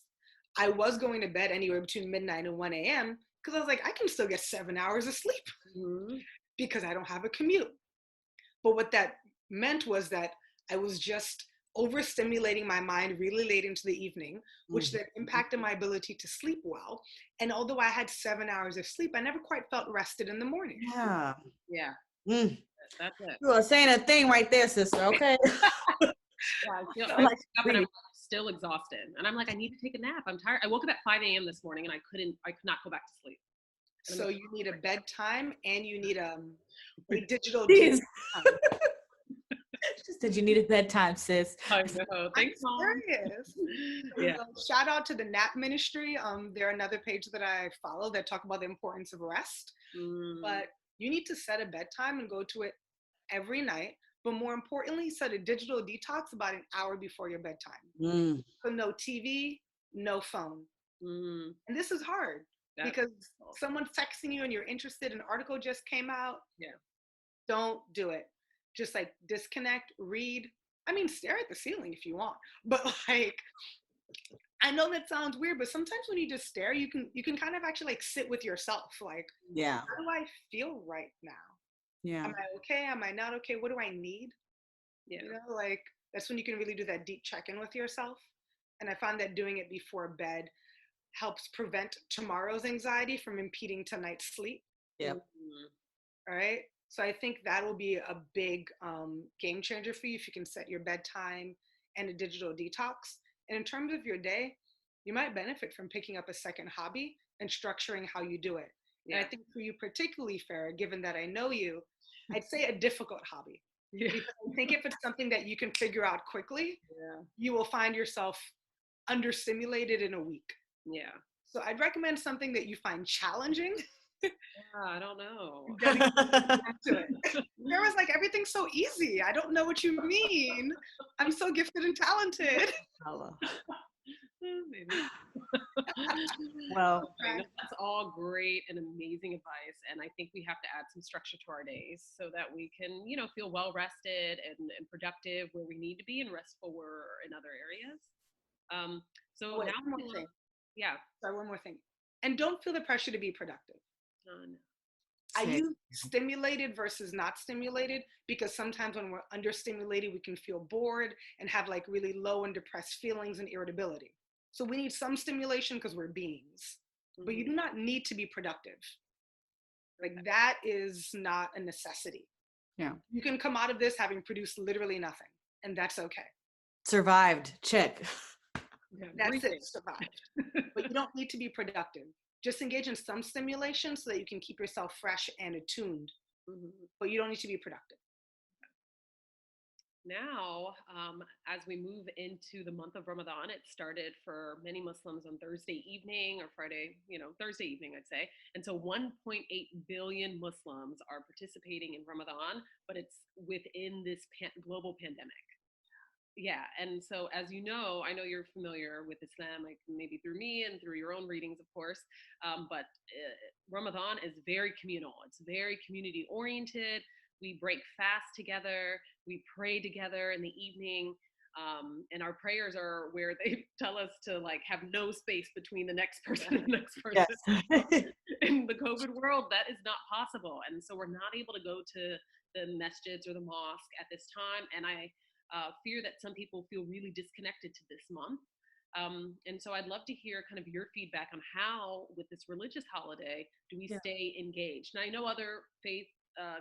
Speaker 3: I was going to bed anywhere between midnight and 1 a.m. because I was like, I can still get 7 hours of sleep because I don't have a commute. But what that meant was that I was just overstimulating my mind really late into the evening, which then impacted my ability to sleep well. And although I had 7 hours of sleep, I never quite felt rested in the morning.
Speaker 2: Yeah.
Speaker 1: Yeah. That's it.
Speaker 2: You are saying a thing right there, sister. Okay.
Speaker 1: Yeah, I wake up and I'm still exhausted, and I'm like, I need to take a nap. I'm tired. I woke up at 5 a.m. this morning, and I could not go back to sleep.
Speaker 3: So you need a bedtime, and you need a digital.
Speaker 2: She said you need a bedtime, sis.
Speaker 1: I know. Thanks, Mom.
Speaker 3: Serious.
Speaker 1: Yeah.
Speaker 3: Shout out to the Nap Ministry. They're another page that I follow that talk about the importance of rest. But you need to set a bedtime and go to it every night. But more importantly, set a digital detox about an hour before your bedtime. So no TV, no phone. And this is hard because someone's texting you and you're interested, an article just came out.
Speaker 1: Yeah.
Speaker 3: Don't do it. Just like disconnect, read. I mean, stare at the ceiling if you want. But like, I know that sounds weird, but sometimes when you just stare, you can kind of actually like sit with yourself. Like, how do I feel right now? Yeah. Am I okay? Am I not okay? What do I need? Yeah. You know, like that's when you can really do that deep check-in with yourself. And I found that doing it before bed helps prevent tomorrow's anxiety from impeding tonight's sleep.
Speaker 2: Yep.
Speaker 3: All right. So I think that will be a big game changer for you if you can set your bedtime and a digital detox. And in terms of your day, you might benefit from picking up a second hobby and structuring how you do it. Yeah. And I think for you particularly, Farah, given that I know you, I'd say a difficult hobby. Yeah. Because I think if it's something that you can figure out quickly, you will find yourself understimulated in a week. Yeah. So I'd recommend something that you find challenging.
Speaker 1: I don't know.
Speaker 3: There was like, everything's so easy. I don't know what you mean. I'm so gifted and talented.
Speaker 1: Maybe.
Speaker 2: Well,
Speaker 1: that's all great and amazing advice. And I think we have to add some structure to our days so that we can, feel well rested and productive where we need to be and restful where in other areas. So now
Speaker 3: one more thing.
Speaker 1: Yeah.
Speaker 3: Sorry, one more thing. And don't feel the pressure to be productive.
Speaker 1: No.
Speaker 3: I use stimulated versus not stimulated because sometimes when we're understimulated, we can feel bored and have like really low and depressed feelings and irritability. So we need some stimulation because we're beings, but you do not need to be productive. Like that is not a necessity. Yeah. You can come out of this having produced literally nothing, and that's okay.
Speaker 2: Survived. Check.
Speaker 3: That's it. Survived. But you don't need to be productive. Just engage in some stimulation so that you can keep yourself fresh and attuned, but you don't need to be productive.
Speaker 1: Now, as we move into the month of Ramadan, it started for many Muslims on Thursday evening or Friday, Thursday evening, I'd say. And so 1.8 billion Muslims are participating in Ramadan, but it's within this global pandemic. Yeah. And so, as you know, I know you're familiar with Islam, like maybe through me and through your own readings, of course. But Ramadan is very communal. It's very community oriented. We break fast together. We pray together in the evening. And our prayers are where they tell us to like have no space between the next person and the next person. Yes. In the COVID world, that is not possible. And so we're not able to go to the masjids or the mosque at this time. And I fear that some people feel really disconnected to this month. And so I'd love to hear kind of your feedback on how, with this religious holiday, do we stay engaged? And I know other faith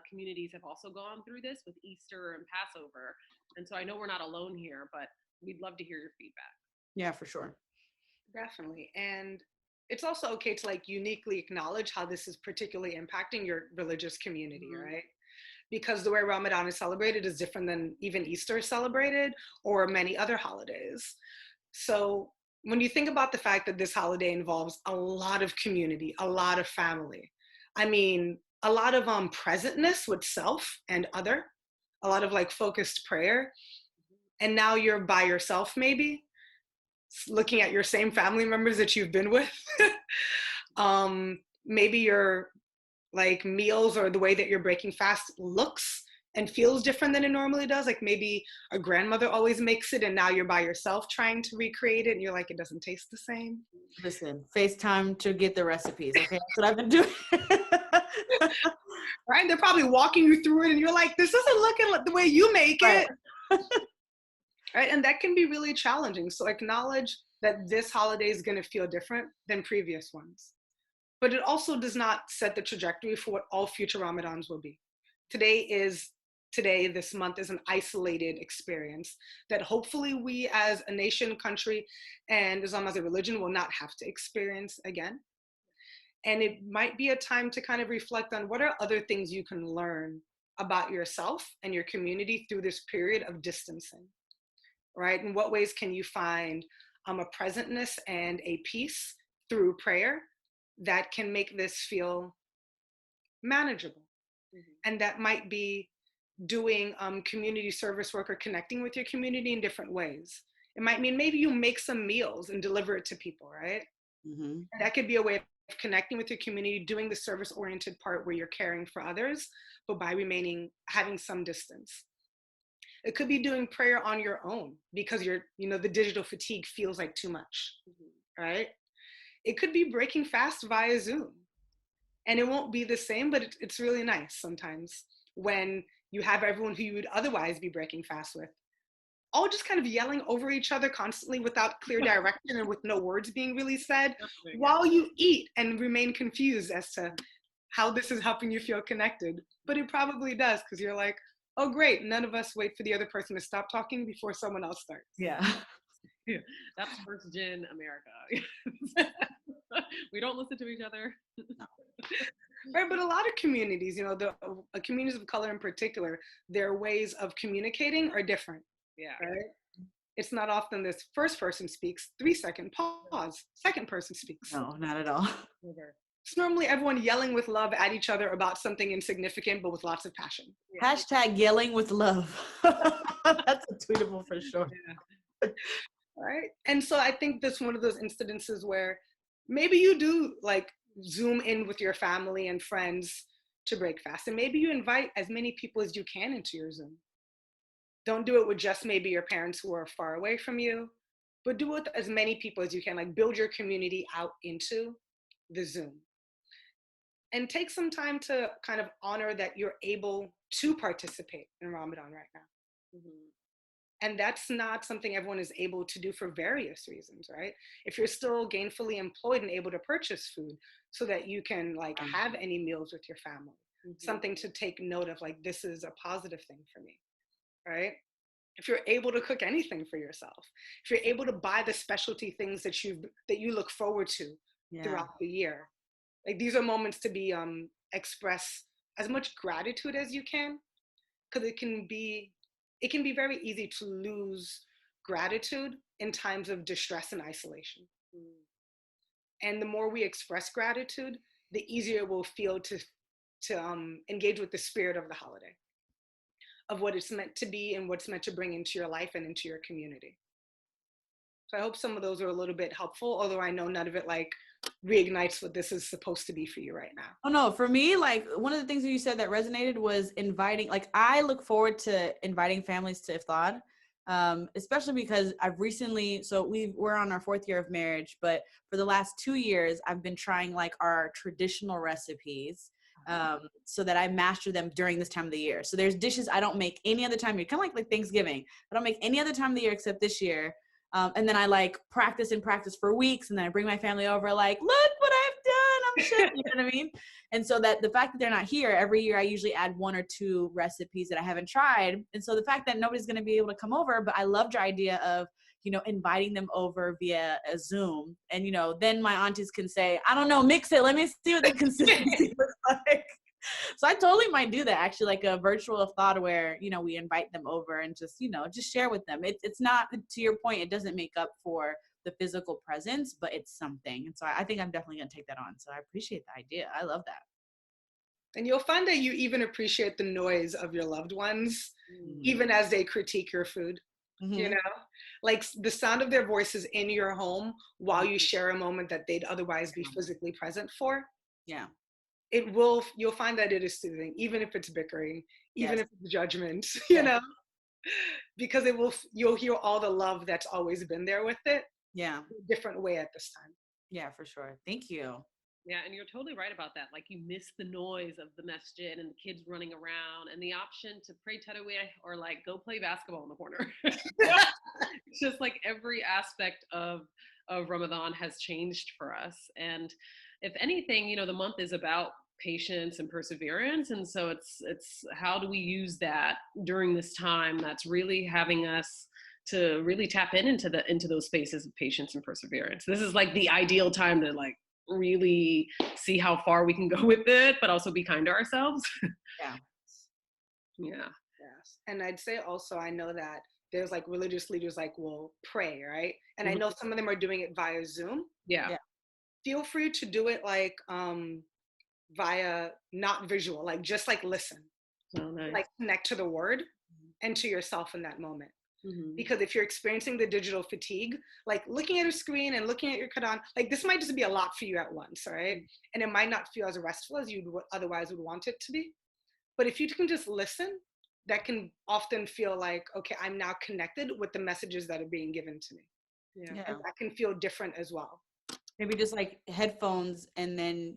Speaker 1: communities have also gone through this with Easter and Passover. And so I know we're not alone here, but we'd love to hear your feedback.
Speaker 2: Yeah, for sure.
Speaker 3: Definitely. And it's also okay to like uniquely acknowledge how this is particularly impacting your religious community, right? Because the way Ramadan is celebrated is different than even Easter is celebrated or many other holidays. So when you think about the fact that this holiday involves a lot of community, a lot of family, I mean, a lot of presentness with self and other, a lot of like focused prayer. And now you're by yourself, maybe looking at your same family members that you've been with. Maybe your like meals or the way that you're breaking fast looks and feels different than it normally does. Like maybe a grandmother always makes it and now you're by yourself trying to recreate it and you're like, it doesn't taste the same.
Speaker 2: Listen, FaceTime to get the recipes, okay? That's what I've been doing.
Speaker 3: Right? And they're probably walking you through it and you're like, this isn't looking like the way you make it. Right? And that can be really challenging. So acknowledge that this holiday is going to feel different than previous ones. But it also does not set the trajectory for what all future Ramadans will be. Today, this month is an isolated experience that hopefully we as a nation, country, and Islam as a religion will not have to experience again. And it might be a time to kind of reflect on what are other things you can learn about yourself and your community through this period of distancing, right? In what ways can you find a presentness and a peace through prayer that can make this feel manageable? And that might be doing community service work or connecting with your community in different ways. It might mean maybe you make some meals and deliver it to people, right? That could be a way of connecting with your community, doing the service-oriented part where you're caring for others, but by having some distance. It could be doing prayer on your own because the digital fatigue feels like too much, right? It could be breaking fast via Zoom. And it won't be the same, but it's really nice sometimes when you have everyone who you would otherwise be breaking fast with, all just kind of yelling over each other constantly without clear direction and with no words being really said while you eat and remain confused as to how this is helping you feel connected. But it probably does because you're like, oh, great. None of us wait for the other person to stop talking before someone else starts.
Speaker 2: Yeah.
Speaker 1: That's first gen America. We don't listen to each other.
Speaker 3: Right, but a lot of communities, the communities of color in particular, their ways of communicating are different.
Speaker 1: Yeah.
Speaker 3: Right? It's not often this first person speaks, 3-second pause, second person speaks.
Speaker 2: No, not at all.
Speaker 3: It's normally everyone yelling with love at each other about something insignificant, but with lots of passion.
Speaker 2: Yeah. Hashtag yelling with love. That's a tweetable for sure.
Speaker 3: Yeah. Right. And so I think that's one of those incidences where maybe you do like Zoom in with your family and friends to break fast. And maybe you invite as many people as you can into your Zoom. Don't do it with just maybe your parents who are far away from you, but do it with as many people as you can, like build your community out into the Zoom. And take some time to kind of honor that you're able to participate in Ramadan right now. And that's not something everyone is able to do for various reasons, right? If you're still gainfully employed and able to purchase food so that you can like have any meals with your family, something to take note of, like, this is a positive thing for me, right? If you're able to cook anything for yourself, if you're able to buy the specialty things that you look forward to throughout the year, like these are moments to be express as much gratitude as you can, because it can be very easy to lose gratitude in times of distress and isolation. And the more we express gratitude, the easier it will feel to engage with the spirit of the holiday, of what it's meant to be and what's meant to bring into your life and into your community. So I hope some of those are a little bit helpful, although I know none of it like reignites what this is supposed to be for you right now.
Speaker 2: Oh no, for me, like one of the things that you said that resonated was inviting, like I look forward to inviting families to iftar, especially because I've recently, so we're on our 4th year of marriage, but for the last 2 years, I've been trying like our traditional recipes so that I master them during this time of the year. So there's dishes I don't make any other time of the year, kind of like Thanksgiving. I don't make any other time of the year except this year. And then I like practice for weeks, and then I bring my family over, like, look what I've done, I'm sure, you know what I mean? And so that the fact that they're not here, every year I usually add 1 or 2 recipes that I haven't tried. And so the fact that nobody's going to be able to come over, but I loved your idea of, inviting them over via a Zoom. And, then my aunties can say, I don't know, mix it. Let me see what the consistency looks like. So I totally might do that, actually, like a virtual thought where, we invite them over and just, just share with them. It's not, to your point, it doesn't make up for the physical presence, but it's something. And so I think I'm definitely going to take that on. So I appreciate the idea. I love that.
Speaker 3: And you'll find that you even appreciate the noise of your loved ones, even as they critique your food. Like the sound of their voices in your home while you share a moment that they'd otherwise be physically present for.
Speaker 2: Yeah.
Speaker 3: you'll find that it is soothing, even if it's bickering, even
Speaker 2: Yes.
Speaker 3: if it's judgment,
Speaker 2: Yeah.
Speaker 3: because you'll hear all the love that's always been there with it,
Speaker 2: Yeah.
Speaker 3: in a different way at this time.
Speaker 2: Yeah, for sure. Thank you.
Speaker 1: Yeah, and you're totally right about that. Like you miss the noise of the masjid and the kids running around and the option to pray tarawih or like go play basketball in the corner. It's just like every aspect of Ramadan has changed for us. And if anything, the month is about patience and perseverance. And so it's how do we use that during this time that's really having us to really tap into those spaces of patience and perseverance. This is like the ideal time to like really see how far we can go with it, but also be kind to ourselves.
Speaker 2: Yeah.
Speaker 1: Yeah.
Speaker 3: Yes. And I'd say also, I know that there's like religious leaders like will pray, right? And I know some of them are doing it via Zoom.
Speaker 1: Yeah.
Speaker 3: Feel free to do it like via not visual, like just like listen,
Speaker 1: Nice.
Speaker 3: like connect to the word and to yourself in that moment. Because if you're experiencing the digital fatigue, like looking at a screen and looking at your Quran, like this might just be a lot for you at once, right? And it might not feel as restful as you otherwise would want it to be. But if you can just listen, that can often feel like, okay, I'm now connected with the messages that are being given to me.
Speaker 1: Yeah.
Speaker 3: And that can feel different as well.
Speaker 2: Maybe just like headphones and then,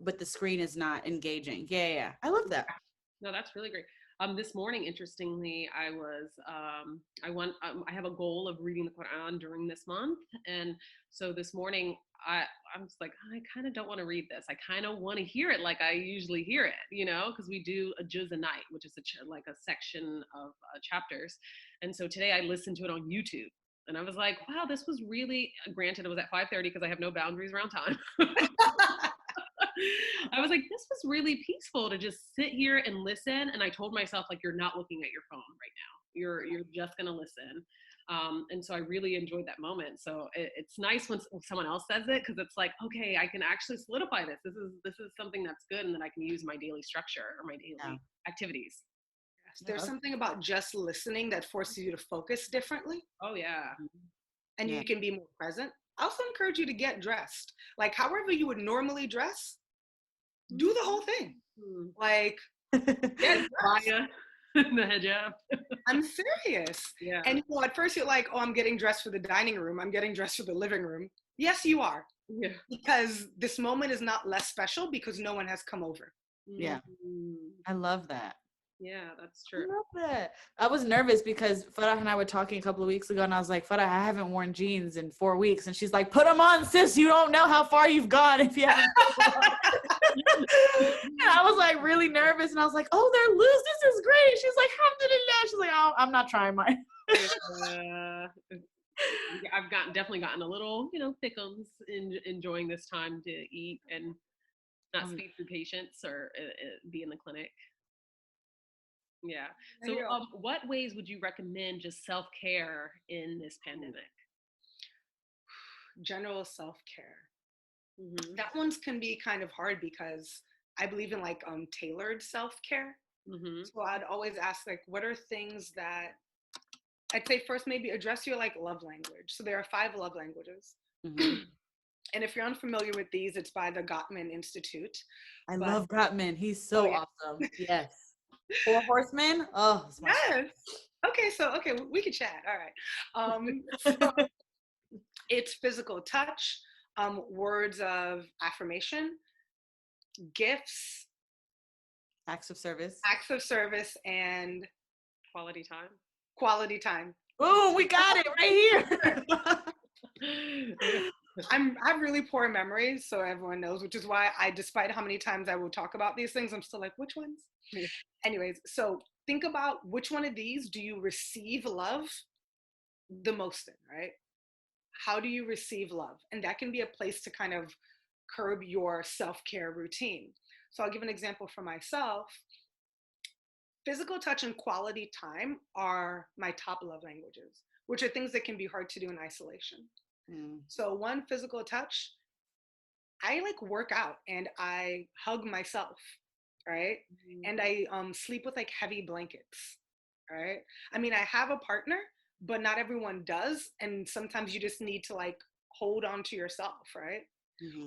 Speaker 2: but the screen is not engaging. Yeah. I love that.
Speaker 1: No, that's really great. This morning, interestingly, I have a goal of reading the Quran during this month. And so this morning, I was like, I kind of don't want to read this. I kind of want to hear it like I usually hear it, because we do a juz a night, which is like a section of chapters. And so today I listened to it on YouTube. And I was like, wow, this was really, granted, it was at 5:30 because I have no boundaries around time. I was like, this was really peaceful to just sit here and listen. And I told myself, like, you're not looking at your phone right now. You're just going to listen. And so I really enjoyed that moment. So it's nice when someone else says it, because it's like, okay, I can actually solidify this. This is something that's good and that I can use in my daily structure or my daily activities.
Speaker 3: There's something about just listening that forces you to focus differently.
Speaker 1: Oh, yeah.
Speaker 3: And you can be more present. I also encourage you to get dressed. Like, however you would normally dress, do the whole thing. Like, get dressed.
Speaker 1: The hijab.
Speaker 3: I'm serious.
Speaker 1: Yeah.
Speaker 3: And at first you're like, oh, I'm getting dressed for the dining room. I'm getting dressed for the living room. Yes, you are.
Speaker 1: Yeah.
Speaker 3: Because this moment is not less special because no one has come over.
Speaker 2: Yeah. I love that.
Speaker 1: Yeah, that's true.
Speaker 2: I love that. I was nervous because Farah and I were talking a couple of weeks ago, and I was like, Farah, I haven't worn jeans in 4 weeks. And she's like, put them on, sis. You don't know how far you've gone if you haven't. And I was like really nervous, and I was like, oh, they're loose. This is great. She's like, alhamdulillah. She's like, oh, I'm not trying mine.
Speaker 1: I've definitely gotten a little, thickums in enjoying this time to eat and not speed through patients or be in the clinic. Yeah. So what ways would you recommend just self-care in this pandemic?
Speaker 3: General self-care. That one's can be kind of hard because I believe in like tailored self-care. So I'd always ask, like, what are things that I'd say first, maybe address your like love language. So there are 5 love languages. And if you're unfamiliar with these, it's by the Gottman Institute.
Speaker 2: I love Gottman. He's so awesome. Yes. 4 Horsemen. Oh,
Speaker 3: yes. Okay, we can chat. All right. So it's physical touch, words of affirmation, gifts,
Speaker 2: acts of service,
Speaker 3: and
Speaker 1: quality time.
Speaker 2: Oh, we got it right
Speaker 3: here. I have really poor memory, so everyone knows, which is why despite how many times I will talk about these things, I'm still like, which ones? Yeah. Anyways, so think about which one of these do you receive love the most in, right? How do you receive love? And that can be a place to kind of curb your self-care routine. So I'll give an example for myself. Physical touch and quality time are my top love languages, which are things that can be hard to do in isolation. So one, physical touch, I like work out and I hug myself, right? And I sleep with like heavy blankets, right? I mean, I have a partner, but not everyone does. And sometimes you just need to like hold on to yourself, right?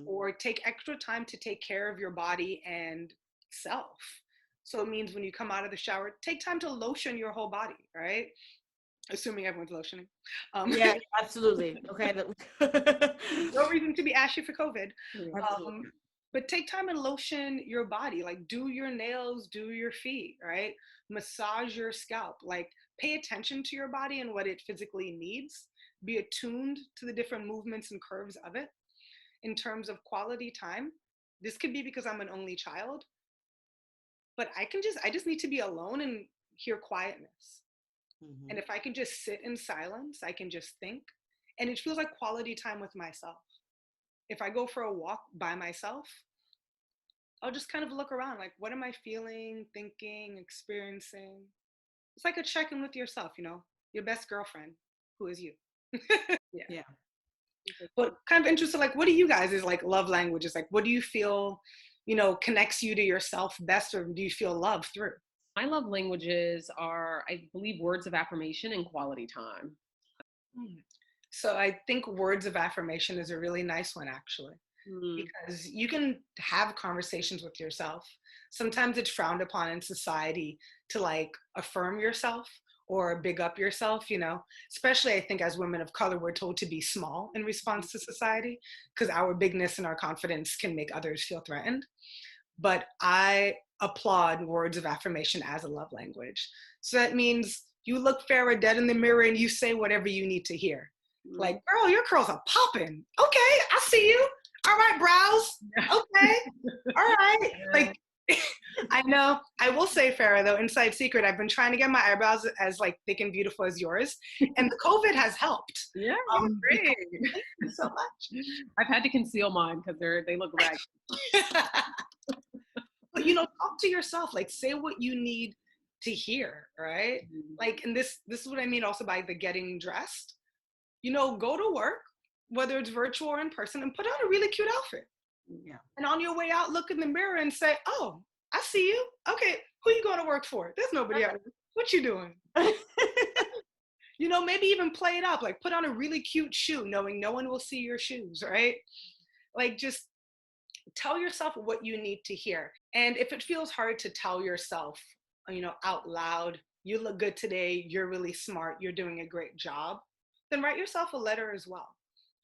Speaker 3: or take extra time to take care of your body and self. So it means when you come out of the shower, take time to lotion your whole body, right? Assuming everyone's lotioning.
Speaker 2: Yeah, absolutely. Okay.
Speaker 3: No reason to be ashy for COVID.
Speaker 2: Absolutely.
Speaker 3: But take time and lotion your body. Like, do your nails, do your feet, right? Massage your scalp. Like, pay attention to your body and what it physically needs. Be attuned to the different movements and curves of it. In terms of quality time, this could be because I'm an only child, but I just need to be alone and hear quietness. And if I can just sit in silence, I can just think, and it feels like quality time with myself. If I go for a walk by myself, I'll just kind of look around, like, what am I feeling, thinking, experiencing? It's like a check-in with yourself, your best girlfriend, who is you.
Speaker 2: Yeah.
Speaker 3: But kind of interested, like, what do you guys is like love languages? Like, what do you feel, connects you to yourself best, or do you feel love through?
Speaker 1: My love languages are, I believe, words of affirmation and quality time.
Speaker 3: So I think words of affirmation is a really nice one, actually, because you can have conversations with yourself. Sometimes it's frowned upon in society to like affirm yourself or big up yourself, especially I think as women of color, we're told to be small in response to society because our bigness and our confidence can make others feel threatened. But I applaud words of affirmation as a love language. So that means you look Farrah dead in the mirror and you say whatever you need to hear. Like, girl, your curls are popping. Okay, I see you. All right, brows. Okay. All right. Like, I know. I will say, Farrah, though, inside secret, I've been trying to get my eyebrows as like thick and beautiful as yours, and the COVID has helped.
Speaker 1: Yeah, great.
Speaker 3: Thank you so much.
Speaker 1: I've had to conceal mine because they look ragged.
Speaker 3: But talk to yourself. Like, say what you need to hear, right? Like, and this is what I mean also by the getting dressed. Go to work, whether it's virtual or in person, and put on a really cute outfit.
Speaker 2: Yeah.
Speaker 3: And on your way out, look in the mirror and say, oh, I see you. Okay, who you going to work for? There's nobody else. What you doing? Maybe even play it up. Like, put on a really cute shoe, knowing no one will see your shoes, right? Like, just tell yourself what you need to hear. And if it feels hard to tell yourself, out loud, you look good today, you're really smart, you're doing a great job, then write yourself a letter as well.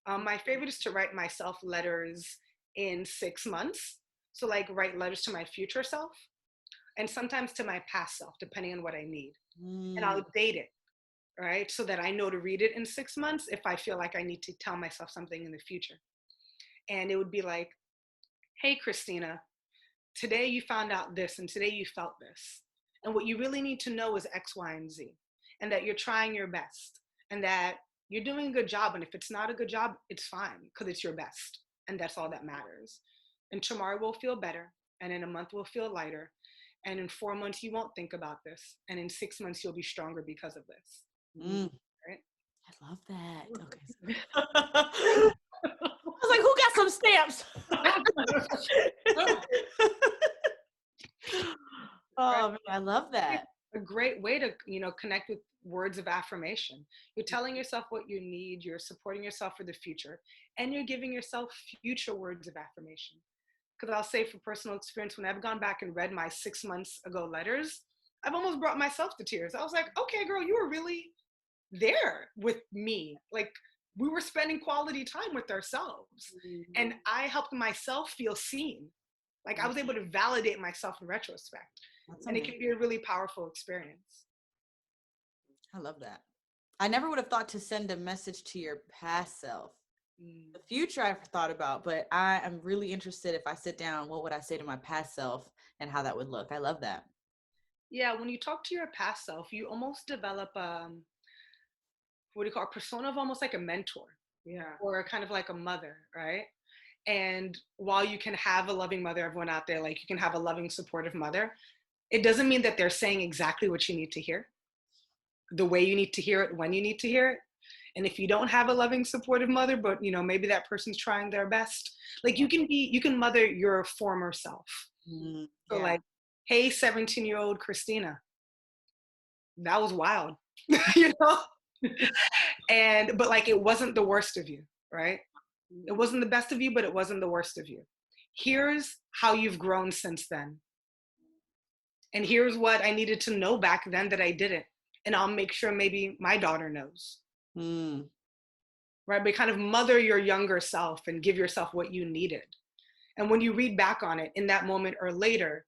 Speaker 3: My favorite is to write myself letters in 6 months. So like write letters to my future self and sometimes to my past self, depending on what I need. And I'll date it, right? So that I know to read it in 6 months if I feel like I need to tell myself something in the future. And it would be like, hey, Christina, today you found out this and today you felt this. And what you really need to know is X, Y, and Z. And that you're trying your best and that you're doing a good job. And if it's not a good job, it's fine because it's your best. And that's all that matters. And tomorrow will feel better. And in a month will feel lighter. And in 4 months, you won't think about this. And in 6 months, you'll be stronger because of this. Right?
Speaker 2: I love that. Okay. I was like, who got some stamps? Oh, man, I love that.
Speaker 3: A great way to, connect with words of affirmation. You're telling yourself what you need, you're supporting yourself for the future, and you're giving yourself future words of affirmation. Because I'll say, for personal experience, when I've gone back and read my 6 months ago letters, I've almost brought myself to tears. I was like, okay, girl, you were really there with me. Like, we were spending quality time with ourselves. And I helped myself feel seen. Like, I was able to validate myself in retrospect. And it can be a really powerful experience.
Speaker 2: I love that. I never would have thought to send a message to your past self. The future I've thought about, but I am really interested, if I sit down, what would I say to my past self and how that would look? I love that.
Speaker 3: Yeah, when you talk to your past self, you almost develop what do you call a persona of almost like a mentor.
Speaker 1: Yeah.
Speaker 3: Or kind of like a mother, right? And while you can have a loving mother, everyone out there, like you can have a loving, supportive mother, it doesn't mean that they're saying exactly what you need to hear, the way you need to hear it, when you need to hear it. And if you don't have a loving, supportive mother, but maybe that person's trying their best, like you can mother your former self. So like, hey, 17-year-old Christina, that was wild, but like, it wasn't the worst of you, right? It wasn't the best of you, but it wasn't the worst of you. Here's how you've grown since then. And here's what I needed to know back then that I didn't. And I'll make sure maybe my daughter knows. Right? But kind of mother your younger self and give yourself what you needed. And when you read back on it in that moment or later,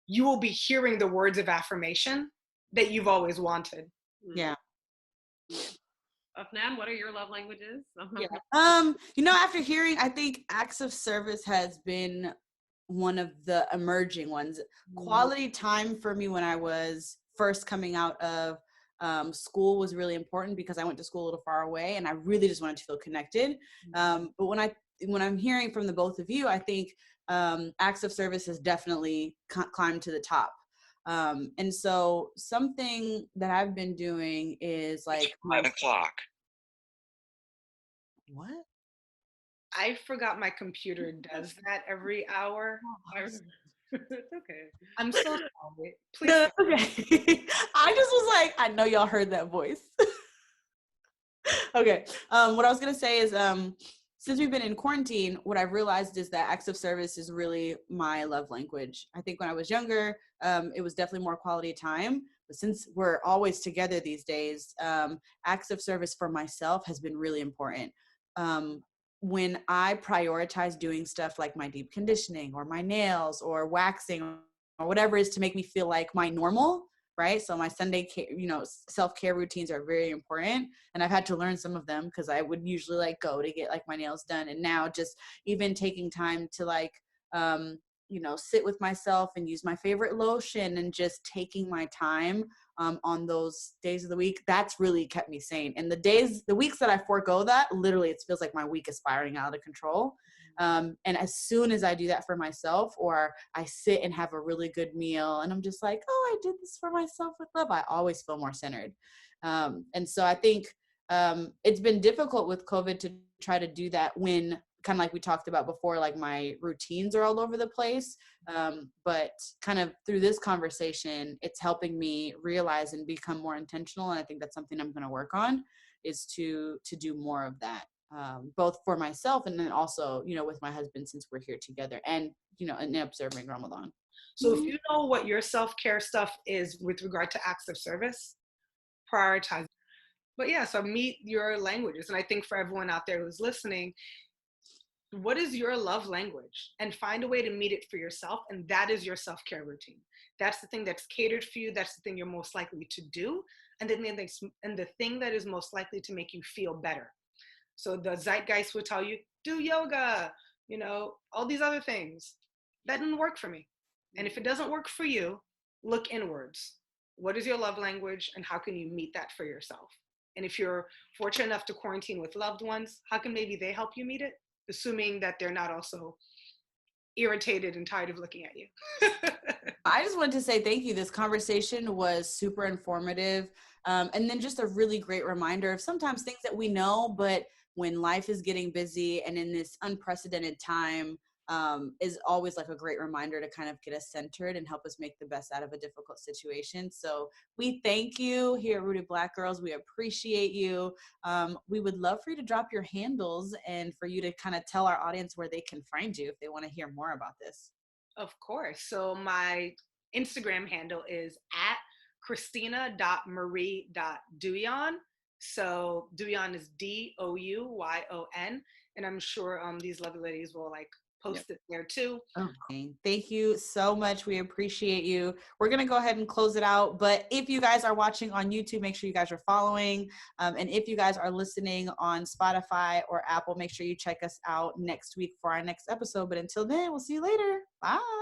Speaker 3: you will be hearing the words of affirmation that you've always wanted.
Speaker 2: Yeah.
Speaker 1: Afnan, what are your love languages?
Speaker 2: Yeah. After hearing, I think acts of service has been one of the emerging ones. Quality time for me when I was first coming out of school was really important because I went to school a little far away and I really just wanted to feel connected. But when I'm hearing from the both of you, I think acts of service has definitely climbed to the top. And so something that I've been doing is like
Speaker 4: 5 o'clock.
Speaker 2: What?
Speaker 3: I forgot my computer does that every hour.
Speaker 1: It's okay.
Speaker 3: I'm so sorry. Please.
Speaker 2: No, okay. I just was like, I know y'all heard that voice. Okay. What I was gonna say is, since we've been in quarantine, what I've realized is that acts of service is really my love language. I think when I was younger, it was definitely more quality time. But since we're always together these days, acts of service for myself has been really important. When I prioritize doing stuff like my deep conditioning or my nails or waxing or whatever it is to make me feel like my normal, right? So my Sunday, self-care routines are very important. And I've had to learn some of them because I would usually like go to get like my nails done. And now just even taking time to like, sit with myself and use my favorite lotion and just taking my time on those days of the week, that's really kept me sane. And the weeks that I forego that, literally it feels like my week is spiraling out of control. And as soon as I do that for myself, or I sit and have a really good meal and I'm just like, oh, I did this for myself with love, I always feel more centered. And so I think it's been difficult with COVID to try to do that when, kind of like we talked about before, like my routines are all over the place. But kind of through this conversation, it's helping me realize and become more intentional. And I think that's something I'm going to work on, is to do more of that, both for myself and then also, with my husband, since we're here together and, and observing Ramadan.
Speaker 3: So if you know what your self-care stuff is with regard to acts of service, prioritize. But yeah, so meet your languages. And I think for everyone out there who's listening, what is your love language? And find a way to meet it for yourself. And that is your self-care routine. That's the thing that's catered for you. That's the thing you're most likely to do. And the thing that is most likely to make you feel better. So the zeitgeist will tell you, do yoga, all these other things. That didn't work for me. And if it doesn't work for you, look inwards. What is your love language and how can you meet that for yourself? And if you're fortunate enough to quarantine with loved ones, how can maybe they help you meet it? Assuming that they're not also irritated and tired of looking at you.
Speaker 2: I just wanted to say thank you. This conversation was super informative. And then just a really great reminder of sometimes things that we know, but when life is getting busy and in this unprecedented time, is always like a great reminder to kind of get us centered and help us make the best out of a difficult situation. So we thank you here at Rooted Black Girls. We appreciate you. We would love for you to drop your handles and for you to kind of tell our audience where they can find you if they want to hear more about this.
Speaker 3: Of course. So my Instagram handle is at Christina.Marie.Douyon. So Douyon is Douyon. And I'm sure these lovely ladies will post it there too.
Speaker 2: Okay. Thank you so much. We appreciate you. We're going to go ahead and close it out. But if you guys are watching on YouTube, make sure you guys are following. And if you guys are listening on Spotify or Apple, make sure you check us out next week for our next episode. But until then, we'll see you later. Bye.